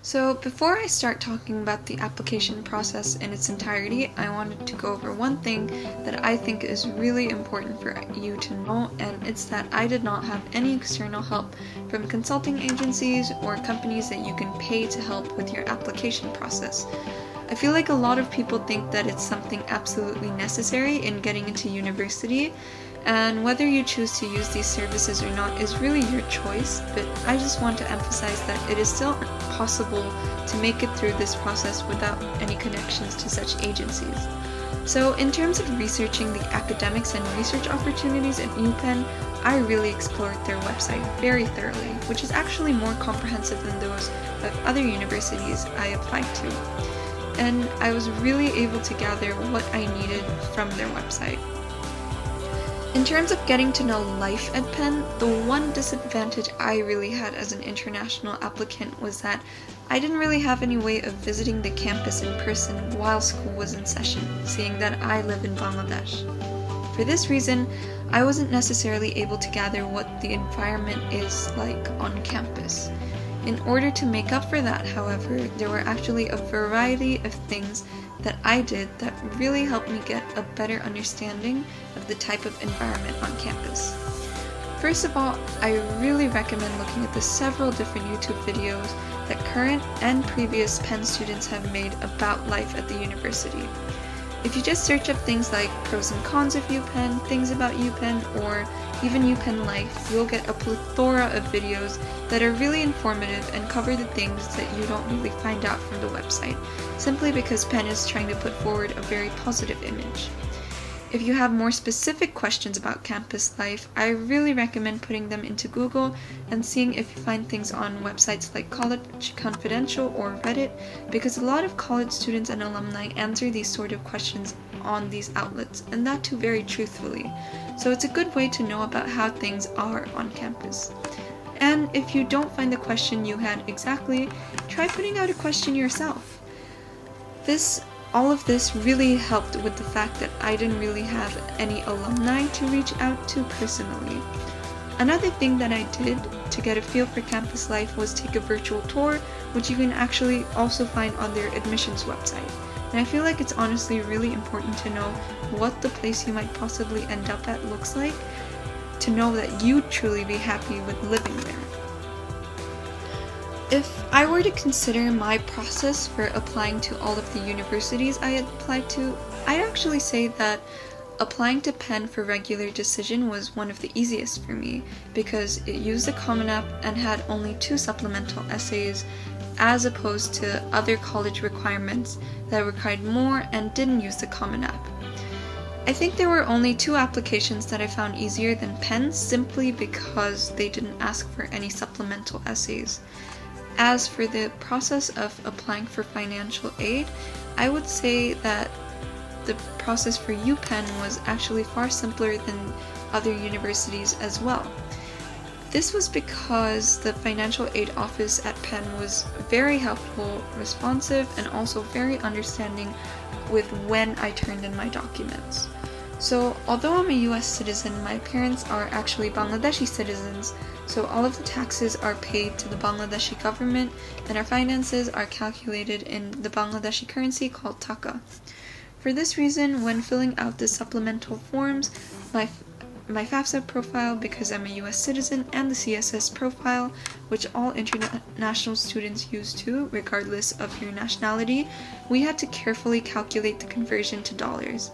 So before I start talking about the application process in its entirety, I wanted to go over one thing that I think is really important for you to know, and it's that I did not have any external help from consulting agencies or companies that you can pay to help with your application process. I feel like a lot of people think that it's something absolutely necessary in getting into university, and whether you choose to use these services or not is really your choice, but I just want to emphasize that it is still possible to make it through this process without any connections to such agencies. So in terms of researching the academics and research opportunities at UPenn, I really explored their website very thoroughly, which is actually more comprehensive than those of other universities I applied to. And I was really able to gather what I needed from their website. In terms of getting to know life at Penn, the one disadvantage I really had as an international applicant was that I didn't really have any way of visiting the campus in person while school was in session, seeing that I live in Bangladesh. For this reason, I wasn't necessarily able to gather what the environment is like on campus. In order to make up for that, however, there were actually a variety of things that I did that really helped me get a better understanding of the type of environment on campus. First of all, I really recommend looking at the several different YouTube videos that current and previous Penn students have made about life at the university. If you just search up things like pros and cons of UPenn, things about UPenn, or even UPenn life, you'll get a plethora of videos that are really informative and cover the things that you don't really find out from the website, simply because Penn is trying to put forward a very positive image. If you have more specific questions about campus life, I really recommend putting them into Google and seeing if you find things on websites like College Confidential or Reddit, because a lot of college students and alumni answer these sort of questions on these outlets, and that too very truthfully. So it's a good way to know about how things are on campus. And if you don't find the question you had exactly, try putting out a question yourself. All of this really helped with the fact that I didn't really have any alumni to reach out to personally. Another thing that I did to get a feel for campus life was take a virtual tour, which you can actually also find on their admissions website. And I feel like it's honestly really important to know what the place you might possibly end up at looks like, to know that you'd truly be happy with living there. If I were to consider my process for applying to all of the universities I had applied to, I'd actually say that applying to Penn for regular decision was one of the easiest for me, because it used the Common App and had only 2 supplemental essays, as opposed to other college requirements that required more and didn't use the Common App. I think there were only 2 applications that I found easier than Penn, simply because they didn't ask for any supplemental essays. As for the process of applying for financial aid, I would say that the process for UPenn was actually far simpler than other universities as well. This was because the financial aid office at Penn was very helpful, responsive, and also very understanding with when I turned in my documents. So although I'm a US citizen, my parents are actually Bangladeshi citizens, so all of the taxes are paid to the Bangladeshi government, and our finances are calculated in the Bangladeshi currency called taka. For this reason, when filling out the supplemental forms, my FAFSA profile, because I'm a US citizen, and the CSS profile, which all international students use too, regardless of your nationality, we had to carefully calculate the conversion to dollars.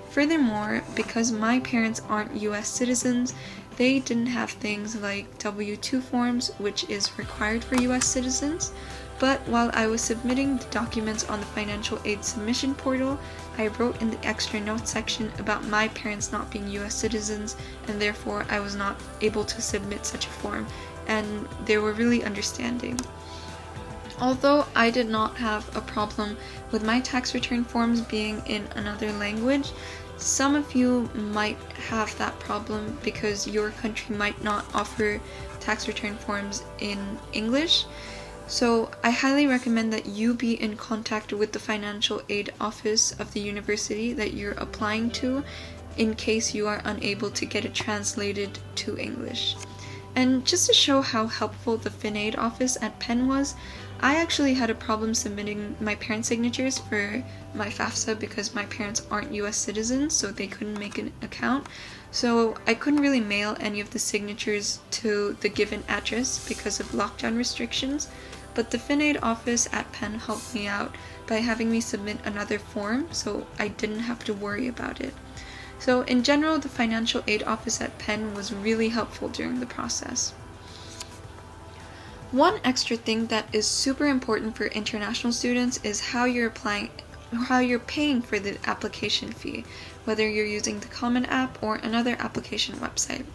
Furthermore, because my parents aren't US citizens, they didn't have things like W-2 forms, which is required for US citizens. But while I was submitting the documents on the financial aid submission portal, I wrote in the extra notes section about my parents not being US citizens, and therefore I was not able to submit such a form, and they were really understanding. Although I did not have a problem with my tax return forms being in another language, some of you might have that problem because your country might not offer tax return forms in English. So I highly recommend that you be in contact with the financial aid office of the university that you're applying to in case you are unable to get it translated to English. And just to show how helpful the FinAid office at Penn was, I actually had a problem submitting my parents' signatures for my FAFSA because my parents aren't US citizens, so they couldn't make an account. So I couldn't really mail any of the signatures to the given address because of lockdown restrictions, but the FinAid office at Penn helped me out by having me submit another form, so I didn't have to worry about it. So in general, the financial aid office at Penn was really helpful during the process. One extra thing that is super important for international students is how you're paying for the application fee, whether you're using the Common App or another application website.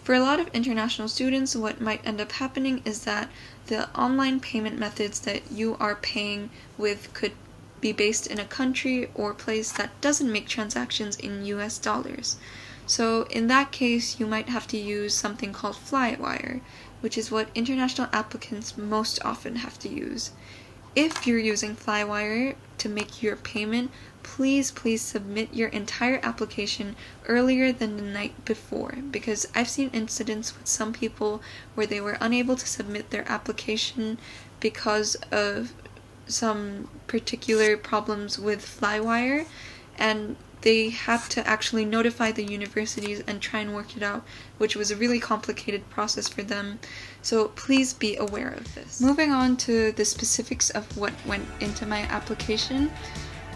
For a lot of international students, what might end up happening is that the online payment methods that you are paying with could be based in a country or place that doesn't make transactions in US dollars. So in that case, you might have to use something called Flywire, which is what international applicants most often have to use. If you're using Flywire to make your payment, please submit your entire application earlier than the night before, because I've seen incidents with some people where they were unable to submit their application because of some particular problems with Flywire, and they had to actually notify the universities and try and work it out, which was a really complicated process for them. So please be aware of this. Moving on to the specifics of what went into my application.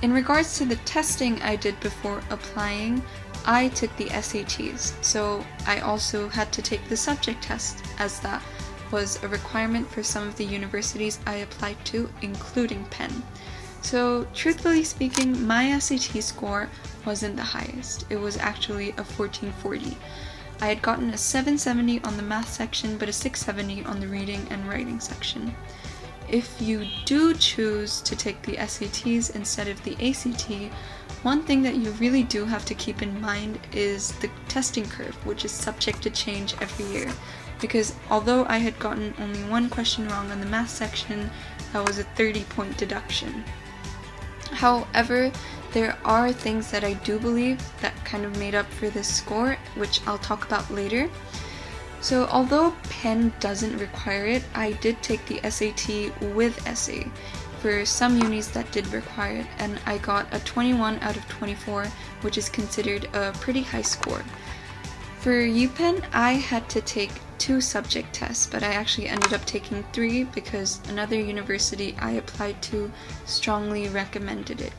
In regards to the testing I did before applying, I took the SATs, so I also had to take the subject test, as that was a requirement for some of the universities I applied to, including Penn. So truthfully speaking, my SAT score wasn't the highest. It was actually a 1440. I had gotten a 770 on the math section, but a 670 on the reading and writing section. If you do choose to take the SATs instead of the ACT, one thing that you really do have to keep in mind is the testing curve, which is subject to change every year. Because although I had gotten only one question wrong on the math section, that was a 30-point deduction. However, there are things that I do believe that kind of made up for this score, which I'll talk about later. So although Penn doesn't require it, I did take the SAT with essay for some unis that did require it, and I got a 21 out of 24, which is considered a pretty high score. For UPenn, I had to take 2 subject tests, but I actually ended up taking 3 because another university I applied to strongly recommended it.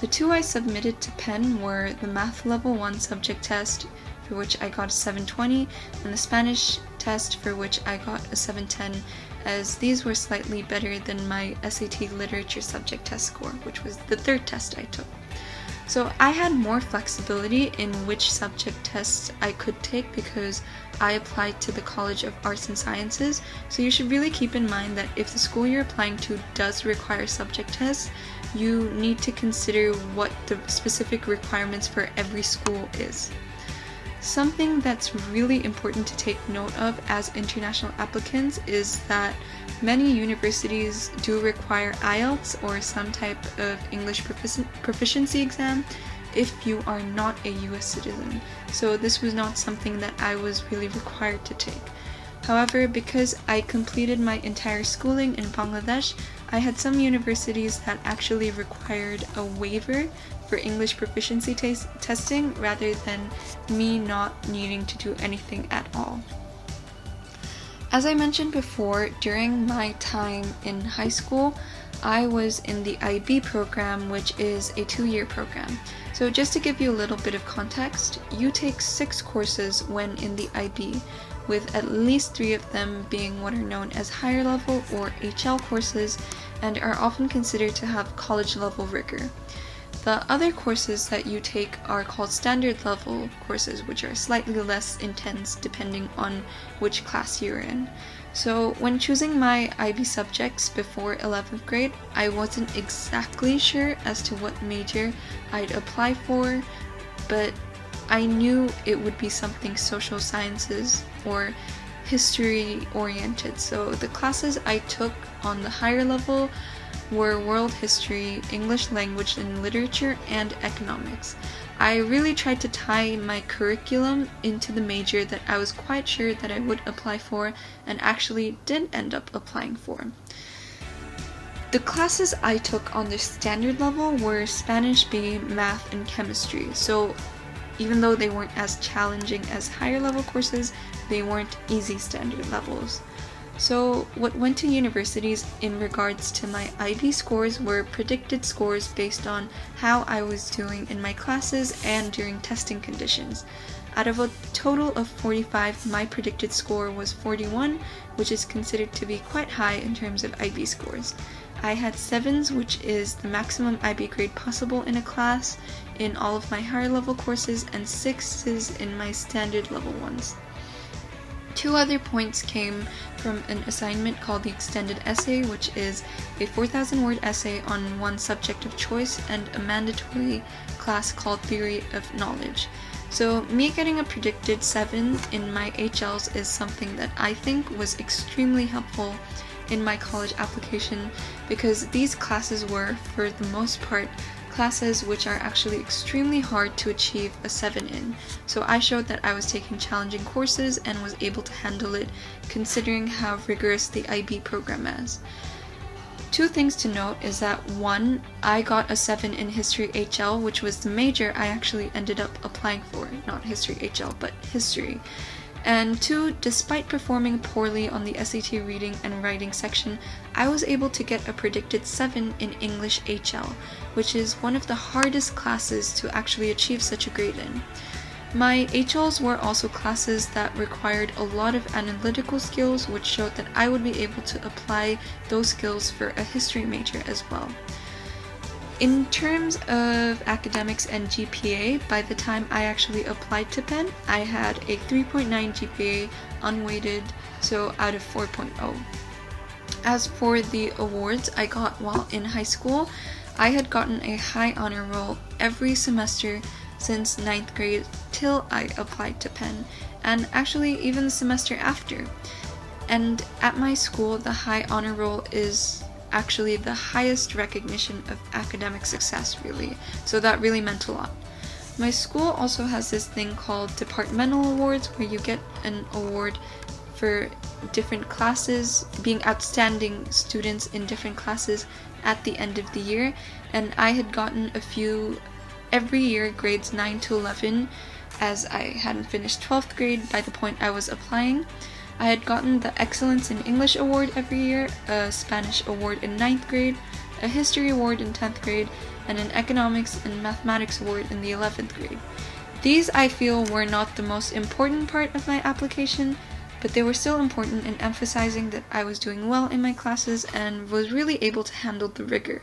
The 2 I submitted to Penn were the Math Level 1 subject test, for which I got a 720, and the Spanish test, for which I got a 710, as these were slightly better than my SAT Literature subject test score, which was the 3rd test I took. So I had more flexibility in which subject tests I could take because I applied to the College of Arts and Sciences, so you should really keep in mind that if the school you're applying to does require subject tests, you need to consider what the specific requirements for every school is. Something that's really important to take note of as international applicants is that many universities do require IELTS or some type of English proficiency exam if you are not a US citizen. So this was not something that I was really required to take. However, because I completed my entire schooling in Bangladesh, I had some universities that actually required a waiver for English proficiency testing rather than me not needing to do anything at all. As I mentioned before, during my time in high school, I was in the IB program, which is a 2-year program. So just to give you a little bit of context, you take 6 courses when in the IB, with at least 3 of them being what are known as higher level or HL courses and are often considered to have college level rigor. The other courses that you take are called standard level courses, which are slightly less intense depending on which class you're in. So when choosing my IB subjects before 11th grade, I wasn't exactly sure as to what major I'd apply for, but I knew it would be something social sciences or history oriented. So the classes I took on the higher level were world history, English language and literature, and economics. I really tried to tie my curriculum into the major that I was quite sure that I would apply for and actually did end up applying for. The classes I took on the standard level were Spanish B, math, and chemistry. So even though they weren't as challenging as higher level courses, they weren't easy standard levels. So what went to universities in regards to my IB scores were predicted scores based on how I was doing in my classes and during testing conditions. Out of a total of 45, my predicted score was 41, which is considered to be quite high in terms of IB scores. I had 7s, which is the maximum IB grade possible in a class in all of my higher level courses, and 6s in my standard level ones. 2 other points came from an assignment called the extended essay, which is a 4,000-word essay on one subject of choice, and a mandatory class called theory of knowledge. So me getting a predicted 7 in my HLs is something that I think was extremely helpful in my college application, because these classes were, for the most part, classes which are actually extremely hard to achieve a 7 in. So I showed that I was taking challenging courses and was able to handle it, considering how rigorous the IB program is. 2 things to note is that 1, I got a 7 in History HL, which was the major I actually ended up applying for, not History HL, but History. And 2, despite performing poorly on the SAT reading and writing section, I was able to get a predicted 7 in English HL, which is one of the hardest classes to actually achieve such a grade in. My HLs were also classes that required a lot of analytical skills, which showed that I would be able to apply those skills for a history major as well. In terms of academics and GPA, by the time I actually applied to Penn, I had a 3.9 GPA unweighted, so out of 4.0. As for the awards I got while in high school, I had gotten a high honor roll every semester since 9th grade till I applied to Penn, and actually even the semester after. And at my school, the high honor roll is actually the highest recognition of academic success, really, so that really meant a lot. My school also has this thing called departmental awards, where you get an award for different classes, being outstanding students in different classes at the end of the year, and I had gotten a few every year, grades 9 to 11, as I hadn't finished 12th grade by the point I was applying. I had gotten the Excellence in English Award every year, a Spanish Award in 9th grade, a History Award in 10th grade, and an Economics and Mathematics Award in the 11th grade. These, I feel, were not the most important part of my application, but they were still important in emphasizing that I was doing well in my classes and was really able to handle the rigor.